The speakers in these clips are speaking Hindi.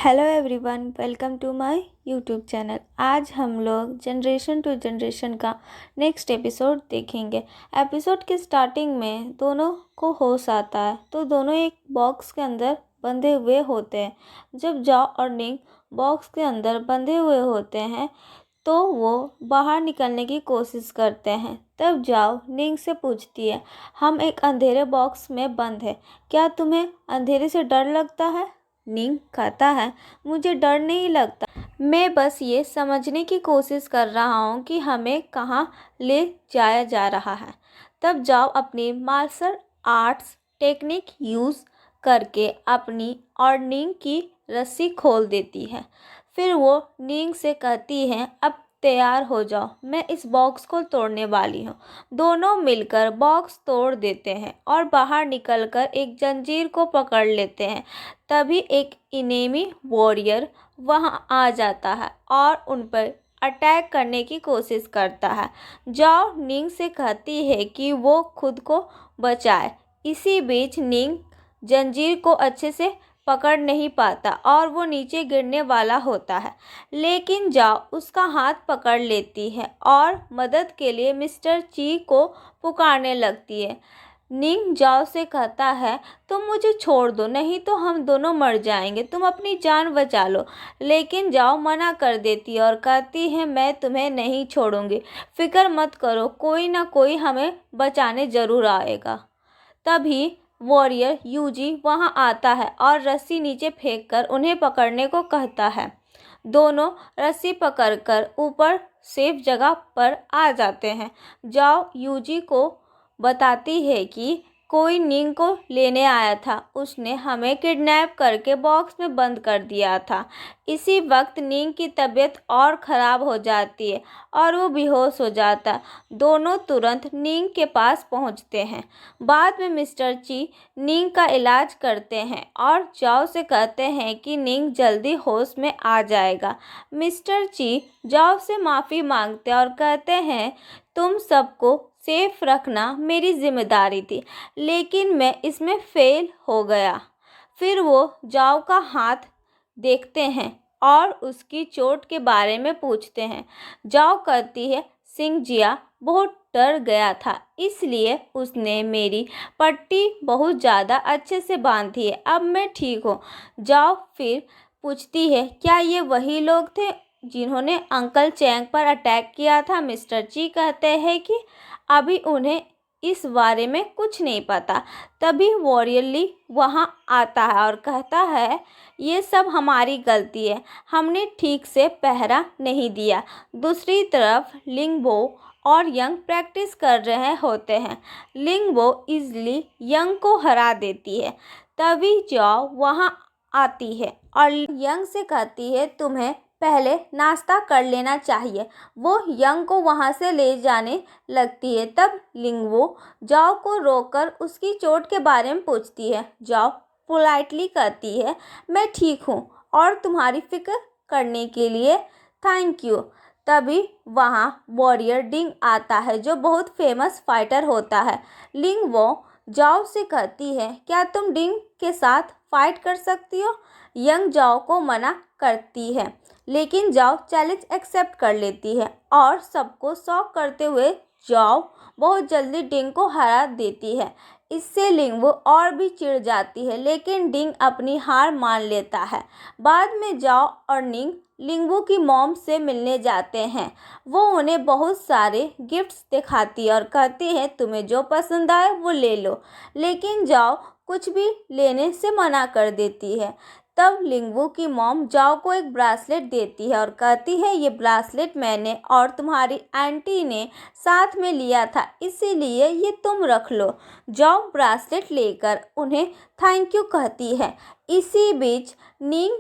Hello everyone, welcome to my YouTube channel. आज हम लोग जनरेशन टू जनरेशन का नेक्स्ट एपिसोड देखेंगे। एपिसोड के स्टार्टिंग में दोनों को होश आता है तो दोनों एक बॉक्स के अंदर बंधे हुए होते हैं। जब जाओ और निंग बॉक्स के अंदर बंधे हुए होते हैं तो वो बाहर निकलने की कोशिश करते हैं। तब जाओ निंग से पूछती है, हम एक अंधेरे बॉक्स में बंद है, क्या तुम्हें अंधेरे से डर लगता है? निंग कहता है, मुझे डर नहीं लगता, मैं बस ये समझने की कोशिश कर रहा हूँ कि हमें कहाँ ले जाया जा रहा है। तब जाओ अपनी मार्शल आर्ट्स टेक्निक यूज़ करके अपनी और निंग की रस्सी खोल देती है। फिर वो निंग से कहती है, अब तैयार हो जाओ, मैं इस बॉक्स को तोड़ने वाली हूँ। दोनों मिलकर बॉक्स तोड़ देते हैं और बाहर निकलकर एक जंजीर को पकड़ लेते हैं। तभी एक इनेमी वॉरियर वहाँ आ जाता है और उन पर अटैक करने की कोशिश करता है। जाओ निंग से कहती है कि वो खुद को बचाए। इसी बीच निंग जंजीर को अच्छे से पकड़ नहीं पाता और वो नीचे गिरने वाला होता है, लेकिन जाओ उसका हाथ पकड़ लेती है और मदद के लिए मिस्टर ची को पुकारने लगती है। निंग जाओ से कहता है, तुम मुझे छोड़ दो, नहीं तो हम दोनों मर जाएंगे, तुम अपनी जान बचा लो। लेकिन जाओ मना कर देती है और कहती है, मैं तुम्हें नहीं छोड़ूंगी, फिक्र मत करो, कोई ना कोई हमें बचाने ज़रूर आएगा। तभी वॉरियर यूजी वहां आता है और रस्सी नीचे फेंककर उन्हें पकड़ने को कहता है। दोनों रस्सी पकड़कर ऊपर सेफ जगह पर आ जाते हैं। जाओ यूजी को बताती है कि कोई निंग को लेने आया था, उसने हमें किडनैप करके बॉक्स में बंद कर दिया था। इसी वक्त निंग की तबीयत और ख़राब हो जाती है और वो बेहोश हो जाता। दोनों तुरंत निंग के पास पहुंचते हैं। बाद में मिस्टर ची निंग का इलाज करते हैं और जाओ से कहते हैं कि निंग जल्दी होश में आ जाएगा। मिस्टर ची जाओ से माफ़ी मांगते और कहते हैं, तुम सबको सेफ रखना मेरी जिम्मेदारी थी, लेकिन मैं इसमें फेल हो गया। फिर वो जाओ का हाथ देखते हैं और उसकी चोट के बारे में पूछते हैं। जाओ कहती है, सिंह जिया बहुत डर गया था, इसलिए उसने मेरी पट्टी बहुत ज़्यादा अच्छे से बांधी है, अब मैं ठीक हूँ। जाओ फिर पूछती है, क्या ये वही लोग थे जिन्होंने अंकल चैंग पर अटैक किया था? मिस्टर ची कहते हैं कि अभी उन्हें इस बारे में कुछ नहीं पता। तभी वॉरियरली वहाँ आता है और कहता है, ये सब हमारी गलती है, हमने ठीक से पहरा नहीं दिया। दूसरी तरफ लिंगबो और यंग प्रैक्टिस कर रहे होते हैं। लिंगबो इजली यंग को हरा देती है। तभी जाओ वहाँ आती है और यंग से कहती है, तुम्हें पहले नाश्ता कर लेना चाहिए। वो यंग को वहाँ से ले जाने लगती है। तब लिंगवो जाओ को रोककर उसकी चोट के बारे में पूछती है। जाओ पोलाइटली कहती है, मैं ठीक हूँ और तुम्हारी फिक्र करने के लिए थैंक यू। तभी वहाँ वॉरियर डिंग आता है जो बहुत फेमस फाइटर होता है। लिंगवो जाओ से कहती है, क्या तुम डिंग के साथ फाइट कर सकती हो? यंग जाओ को मना करती है, लेकिन जाओ चैलेंज एक्सेप्ट कर लेती है और सबको शॉक करते हुए जाओ बहुत जल्दी डिंग को हरा देती है। इससे लिंगवो और भी चिढ़ जाती है, लेकिन डिंग अपनी हार मान लेता है। बाद में जाओ और निंग लिंगवो की मॉम से मिलने जाते हैं। वो उन्हें बहुत सारे गिफ्ट्स दिखाती है और कहती है, तुम्हें जो पसंद आए वो ले लो, लेकिन जाओ कुछ भी लेने से मना कर देती है। तब लिंगवो की मॉम जाओ को एक ब्रासलेट देती है और कहती है, ये ब्रासलेट मैंने और तुम्हारी आंटी ने साथ में लिया था, इसीलिए ये तुम रख लो। जाओ ब्रासलेट लेकर उन्हें थैंक यू कहती है। इसी बीच निंग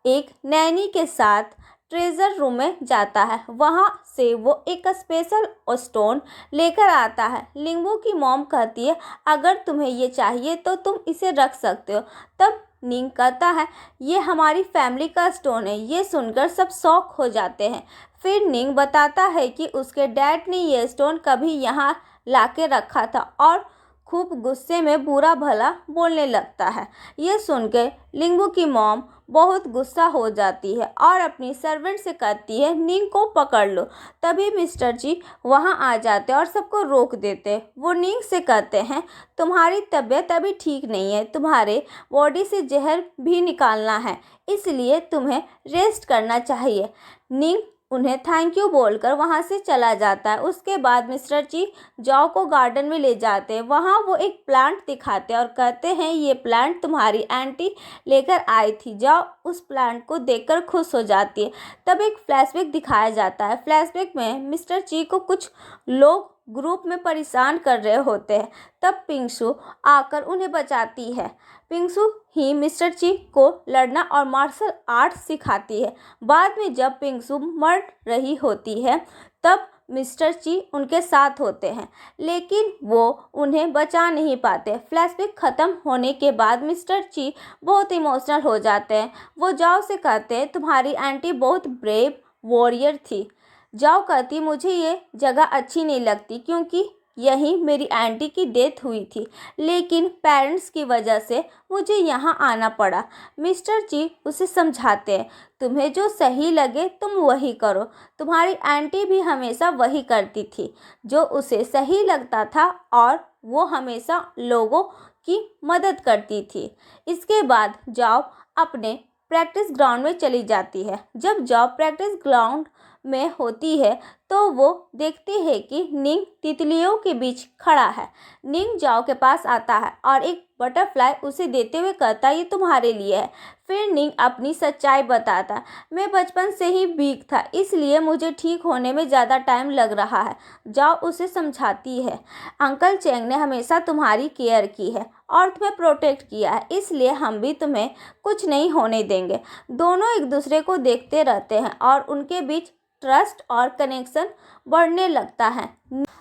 एक नैनी के साथ ट्रेजर रूम में जाता है। वहाँ से वो एक स्पेशल स्टोन लेकर आता है। लिंगवो की मॉम कहती है, अगर तुम्हें ये चाहिए तो तुम इसे रख सकते हो। तब निंग कहता है, ये हमारी फैमिली का स्टोन है। ये सुनकर सब शॉक हो जाते हैं। फिर निंग बताता है कि उसके डैड ने ये स्टोन कभी यहाँ लाके रखा था और खूब गुस्से में बुरा भला बोलने लगता है। ये सुनकर लिंगवो की मॉम बहुत गुस्सा हो जाती है और अपनी सर्वेंट से कहती है निंग को पकड़ लो। तभी मिस्टर जी वहाँ आ जाते और सबको रोक देते। वो निंग से कहते हैं तुम्हारी तबीयत अभी ठीक नहीं है, तुम्हारे बॉडी से जहर भी निकालना है, इसलिए तुम्हें रेस्ट करना चाहिए। निंग उन्हें थैंक यू बोलकर वहाँ से चला जाता है। उसके बाद मिस्टर जी जाओ को गार्डन में ले जाते हैं। वहाँ वो एक प्लांट दिखाते हैं और कहते हैं ये प्लांट तुम्हारी आंटी लेकर आई थी। जाओ उस प्लांट को देखकर खुश हो जाती है। तब एक फ्लैशबैक दिखाया जाता है। फ्लैशबैक में मिस्टर जी को कुछ लोग ग्रुप में परेशान कर रहे होते हैं। तब पिंगसू आकर उन्हें बचाती है। पिंगसू ही मिस्टर ची को लड़ना और मार्शल आर्ट सिखाती है। बाद में जब पिंगसू मर रही होती है तब मिस्टर ची उनके साथ होते हैं, लेकिन वो उन्हें बचा नहीं पाते। फ्लैशबैक ख़त्म होने के बाद मिस्टर ची बहुत इमोशनल हो जाते हैं। वो जाओ से कहते हैं तुम्हारी आंटी बहुत ब्रेव वॉरियर थी। जाओ कहती मुझे ये जगह अच्छी नहीं लगती क्योंकि यहीं मेरी आंटी की डेथ हुई थी, लेकिन पेरेंट्स की वजह से मुझे यहाँ आना पड़ा। मिस्टर जी उसे समझाते हैं तुम्हें जो सही लगे तुम वही करो। तुम्हारी आंटी भी हमेशा वही करती थी जो उसे सही लगता था और वो हमेशा लोगों की मदद करती थी। इसके बाद जाओ अपने प्रैक्टिस ग्राउंड में चली जाती है। जब जाओ प्रैक्टिस ग्राउंड में होती है तो वो देखती है कि निंग तितलियों के बीच खड़ा है। निंग जाओ के पास आता है और एक बटरफ्लाई उसे देते हुए कहता है ये तुम्हारे लिए है। फिर निंग अपनी सच्चाई बताता है मैं बचपन से ही वीक था, इसलिए मुझे ठीक होने में ज़्यादा टाइम लग रहा है। जाओ उसे समझाती है अंकल चैंग ने हमेशा तुम्हारी केयर की है और तुम्हें प्रोटेक्ट किया है, इसलिए हम भी तुम्हें कुछ नहीं होने देंगे। दोनों एक दूसरे को देखते रहते हैं और उनके बीच ट्रस्ट और कनेक्शन बढ़ने लगता है।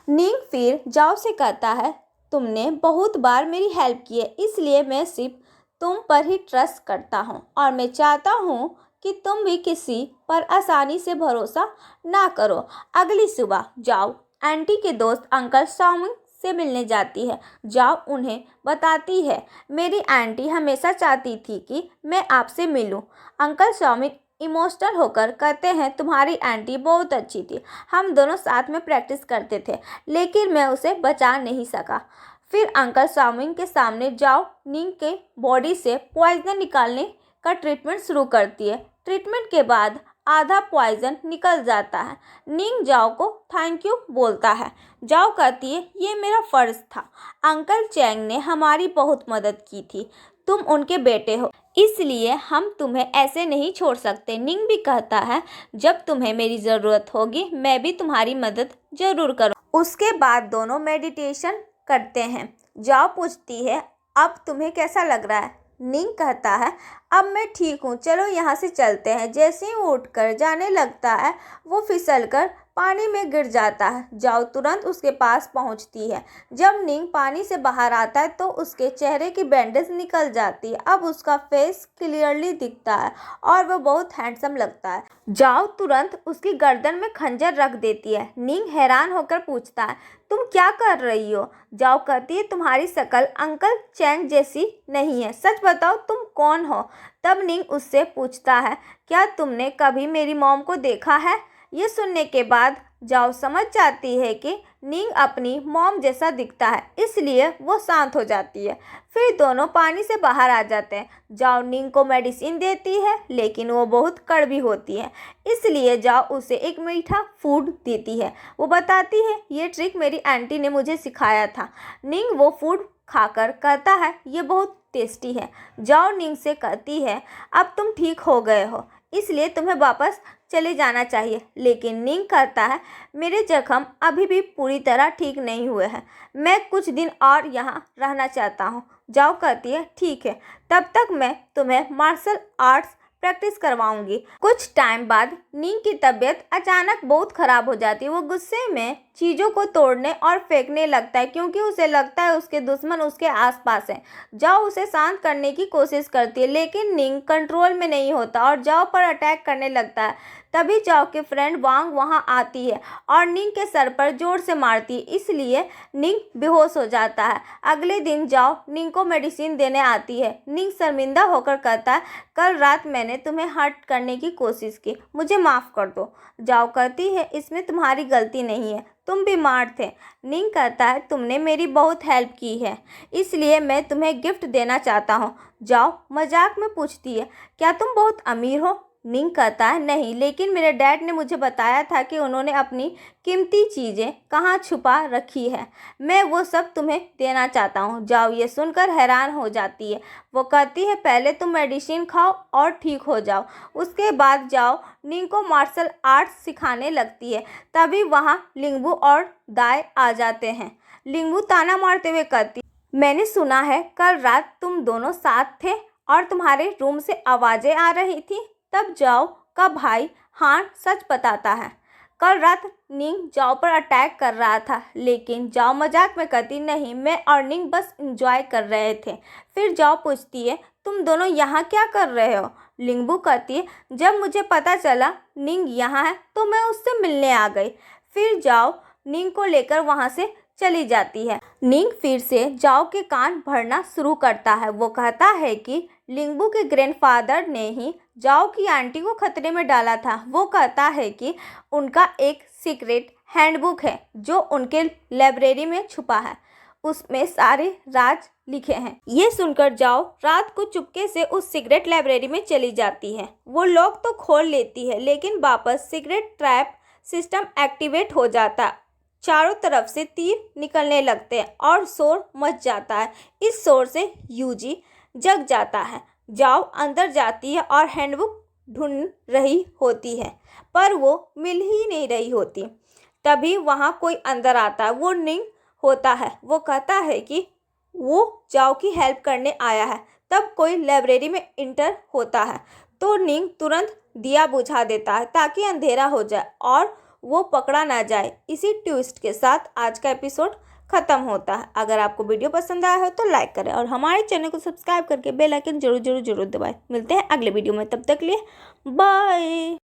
निंग फिर जाओ से कहता है तुमने बहुत बार मेरी हेल्प की है, इसलिए मैं सिर्फ तुम पर ही ट्रस्ट करता हूँ और मैं चाहता हूँ कि तुम भी किसी पर आसानी से भरोसा ना करो। अगली सुबह जाओ आंटी के दोस्त अंकल सॉमिंग से मिलने जाती है। जाओ उन्हें बताती है मेरी आंटी हमेशा चाहती थी कि मैं आपसे मिलूं। अंकल सॉमिंग इमोशनल होकर कहते हैं तुम्हारी आंटी बहुत अच्छी थी, हम दोनों साथ में प्रैक्टिस करते थे, लेकिन मैं उसे बचा नहीं सका। फिर अंकल सॉमिंग के सामने जाओ निंग के बॉडी से पॉइजन निकालने का ट्रीटमेंट शुरू करती है। ट्रीटमेंट के बाद आधा पॉइजन निकल जाता है। निंग जाओ को थैंक यू बोलता है। जाओ कहती है ये मेरा फ़र्ज़ था, अंकल चैंग ने हमारी बहुत मदद की थी, तुम उनके बेटे हो, इसलिए हम तुम्हें ऐसे नहीं छोड़ सकते। निंग भी कहता है जब तुम्हें मेरी ज़रूरत होगी मैं भी तुम्हारी मदद ज़रूर करूँ। उसके बाद दोनों मेडिटेशन करते हैं। जाओ पूछती है अब तुम्हें कैसा लग रहा है। निंग कहता है अब मैं ठीक हूँ, चलो यहाँ से चलते हैं। जैसे ही वो उठकर जाने लगता है वो फिसलकर पानी में गिर जाता है। जाओ तुरंत उसके पास पहुँचती है। जब निंग पानी से बाहर आता है तो उसके चेहरे की बैंडेज निकल जाती है। अब उसका फेस क्लियरली दिखता है और वो बहुत हैंडसम लगता है। जाओ तुरंत उसकी गर्दन में खंजर रख देती है। निंग हैरान होकर पूछता है तुम क्या कर रही हो। जाओ कहती है तुम्हारी शक्ल अंकल चैंग जैसी नहीं है, सच बताओ तुम कौन हो। तब निंग उससे पूछता है क्या तुमने कभी मेरी मॉम को देखा है। ये सुनने के बाद जाओ समझ जाती है कि निंग अपनी मॉम जैसा दिखता है, इसलिए वो शांत हो जाती है। फिर दोनों पानी से बाहर आ जाते हैं। जाओ निंग को मेडिसिन देती है लेकिन वो बहुत कड़वी होती है, इसलिए जाओ उसे एक मीठा फूड देती है। वो बताती है ये ट्रिक मेरी आंटी ने मुझे सिखाया था। निंग वो फूड खाकर कहता है ये बहुत टेस्टी है। जाओ निंग से कहती है अब तुम ठीक हो गए हो, इसलिए तुम्हें वापस चले जाना चाहिए, लेकिन निंग कहता है मेरे जख्म अभी भी पूरी तरह ठीक नहीं हुए हैं, मैं कुछ दिन और यहाँ रहना चाहता हूँ। जाओ कहती है ठीक है, तब तक मैं तुम्हें मार्शल आर्ट्स प्रैक्टिस करवाऊंगी। कुछ टाइम बाद निंग की तबीयत अचानक बहुत ख़राब हो जाती है। वो गुस्से में चीज़ों को तोड़ने और फेंकने लगता है क्योंकि उसे लगता है उसके दुश्मन उसके आसपास हैं। जाओ उसे शांत करने की कोशिश करती है लेकिन निंग कंट्रोल में नहीं होता और जाओ पर अटैक करने लगता है। तभी जाओ के फ्रेंड वांग वहाँ आती है और निंग के सर पर जोर से मारती है, इसलिए निंग बेहोश हो जाता है। अगले दिन जाओ निंग को मेडिसिन देने आती है। निंग शर्मिंदा होकर कहता है, कल रात मैंने तुम्हें हर्ट करने की कोशिश की, मुझे माफ़ कर दो। जाओ कहती है, इसमें तुम्हारी गलती नहीं है, तुम बीमार थे। निंग कहता है, तुमने मेरी बहुत हेल्प की है, इसलिए मैं तुम्हें गिफ्ट देना चाहता हूँ। जाओ मजाक में पूछती है, क्या तुम बहुत अमीर हो? निंग कहता है, नहीं, लेकिन मेरे डैड ने मुझे बताया था कि उन्होंने अपनी कीमती चीज़ें कहाँ छुपा रखी है, मैं वो सब तुम्हें देना चाहता हूँ। जाओ ये सुनकर हैरान हो जाती है। वो कहती है, पहले तुम मेडिसिन खाओ और ठीक हो जाओ। उसके बाद जाओ निंग को मार्शल आर्ट्स सिखाने लगती है। तभी वहाँ लिंगबू और दाई आ जाते हैं। लिंगबू ताना मारते हुए कहती, मैंने सुना है कल रात तुम दोनों साथ थे और तुम्हारे रूम से आवाज़ें आ रही थी। तब जाओ का भाई हान सच बताता है, कल रात निंग जाओ पर अटैक कर रहा था, लेकिन जाओ मजाक में कहती, नहीं, मैं और निंग बस इंजॉय कर रहे थे। फिर जाओ पूछती है, तुम दोनों यहाँ क्या कर रहे हो? लिंगबू कहती है, जब मुझे पता चला निंग यहाँ है तो मैं उससे मिलने आ गई। फिर जाओ निंग को लेकर वहाँ से चली जाती है। निंग फिर से जाओ के कान भरना शुरू करता है। वो कहता है कि लिंगबू के ग्रैंडफादर ने ही जाओ की आंटी को खतरे में डाला था। वो कहता है कि उनका एक सीक्रेट हैंडबुक है जो उनके लाइब्रेरी में छुपा है, उसमें सारे राज लिखे हैं। ये सुनकर जाओ रात को चुपके से उस सीक्रेट लाइब्रेरी में चली जाती है। वो लॉक तो खोल लेती है, लेकिन वापस सीक्रेट ट्रैप सिस्टम एक्टिवेट हो जाता है। चारों तरफ से तीर निकलने लगते हैं और शोर मच जाता है। इस शोर से यूजी जग जाता है। जाओ अंदर जाती है और हैंडबुक ढूंढ रही होती है, पर वो मिल ही नहीं रही होती। तभी वहाँ कोई अंदर आता है। वो निंग होता है। वो कहता है कि वो जाओ की हेल्प करने आया है। तब कोई लाइब्रेरी में इंटर होता है तो निंग तुरंत दिया बुझा देता है ताकि अंधेरा हो जाए और वो पकड़ा ना जाए। इसी ट्विस्ट के साथ आज का एपिसोड ख़त्म होता है। अगर आपको वीडियो पसंद आया हो तो लाइक करें और हमारे चैनल को सब्सक्राइब करके बेल आइकन जरूर दबाएं। मिलते हैं अगले वीडियो में, तब तक लिए बाय।